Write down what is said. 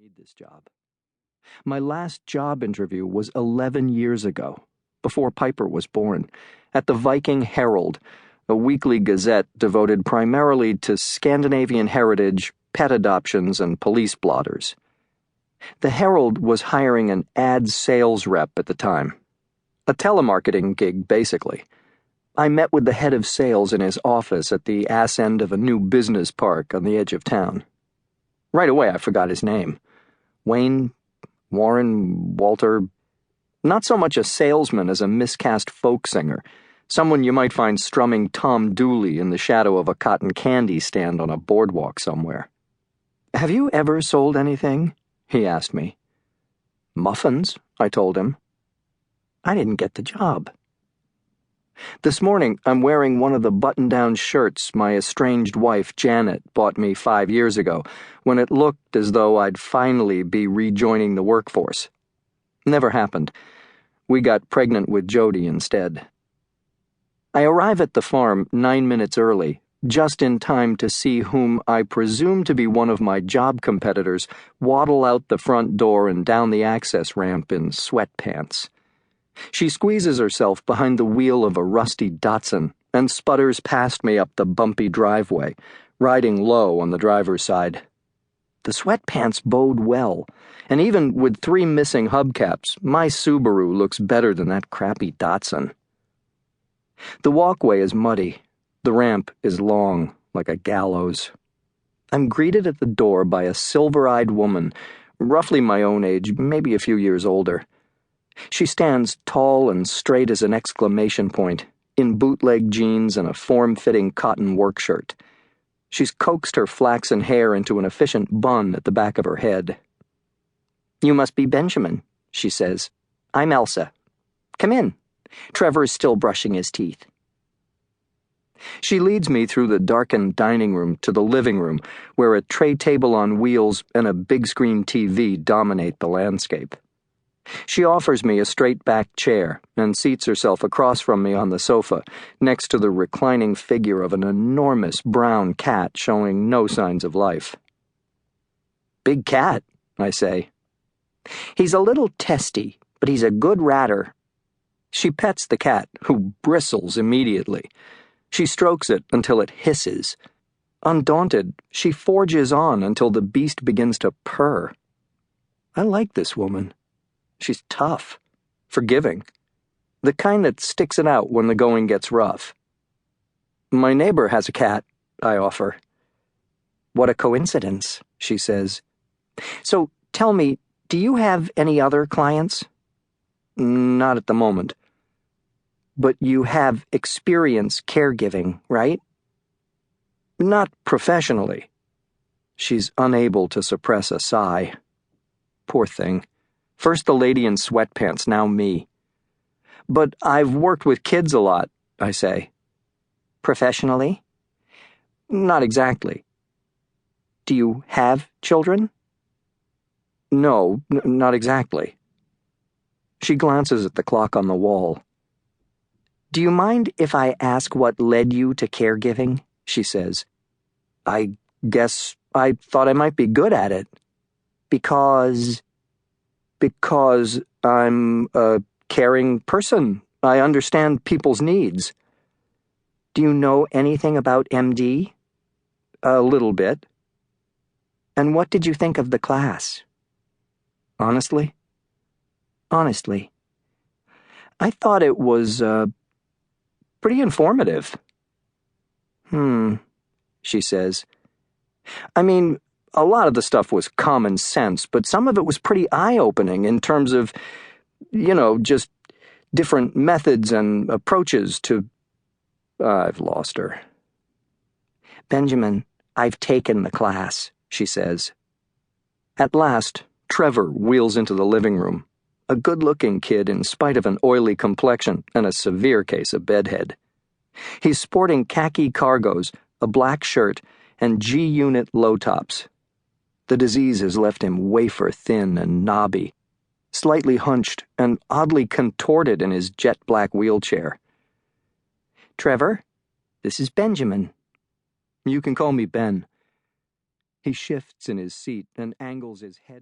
need this job. My last job interview was 11 years ago, before Piper was born, at the Viking Herald, a weekly gazette devoted primarily to Scandinavian heritage, pet adoptions, and police blotters. The Herald was hiring an ad sales rep at the time. A telemarketing gig, basically. I met with the head of sales in his office at the ass end of a new business park on the edge of town. Right away, I forgot his name. Wayne, Warren, Walter. Not so much a salesman as a miscast folk singer, someone you might find strumming Tom Dooley in the shadow of a cotton candy stand on a boardwalk somewhere. "Have you ever sold anything?" he asked me. "Muffins," I told him. I didn't get the job. This morning, I'm wearing one of the button-down shirts my estranged wife, Janet, bought me 5 years ago, when it looked as though I'd finally be rejoining the workforce. Never happened. We got pregnant with Jody instead. I arrive at the farm 9 minutes early, just in time to see whom I presume to be one of my job competitors waddle out the front door and down the access ramp in sweatpants. She squeezes herself behind the wheel of a rusty Datsun and sputters past me up the bumpy driveway, riding low on the driver's side. The sweatpants bode well, and even with 3 missing hubcaps, my Subaru looks better than that crappy Datsun. The walkway is muddy. The ramp is long, like a gallows. I'm greeted at the door by a silver-eyed woman, roughly my own age, maybe a few years older. She stands tall and straight as an exclamation point, in bootleg jeans and a form-fitting cotton work shirt. She's coaxed her flaxen hair into an efficient bun at the back of her head. "You must be Benjamin," she says. "I'm Elsa. Come in. Trevor is still brushing his teeth." She leads me through the darkened dining room to the living room, where a tray table on wheels and a big-screen TV dominate the landscape. She offers me a straight-back chair and seats herself across from me on the sofa, next to the reclining figure of an enormous brown cat showing no signs of life. "Big cat," I say. "He's a little testy, but he's a good ratter." She pets the cat, who bristles immediately. She strokes it until it hisses. Undaunted, she forges on until the beast begins to purr. I like this woman. She's tough, forgiving, the kind that sticks it out when the going gets rough. "My neighbor has a cat," I offer. "What a coincidence," she says. "So tell me, do you have any other clients?" "Not at the moment." "But you have experience caregiving, right?" "Not professionally." She's unable to suppress a sigh. Poor thing. First the lady in sweatpants, now me. "But I've worked with kids a lot," I say. "Professionally?" "Not exactly." "Do you have children?" "No, not exactly." She glances at the clock on the wall. "Do you mind if I ask what led you to caregiving?" she says. "I guess I thought I might be good at it." Because I'm a caring person. I understand people's needs." "Do you know anything about MD?" "A little bit." "And what did you think of the class?" "Honestly?" "Honestly." "I thought it was, pretty informative." She says. "I mean, a lot of the stuff was common sense, but some of it was pretty eye-opening in terms of, just different methods and approaches to—" I've lost her. "Benjamin, I've taken the class," she says. At last, Trevor wheels into the living room, a good-looking kid in spite of an oily complexion and a severe case of bedhead. He's sporting khaki cargos, a black shirt, and G-unit low-tops. The disease has left him wafer-thin and knobby, slightly hunched and oddly contorted in his jet-black wheelchair. "Trevor, this is Benjamin." "You can call me Ben." He shifts in his seat and angles his head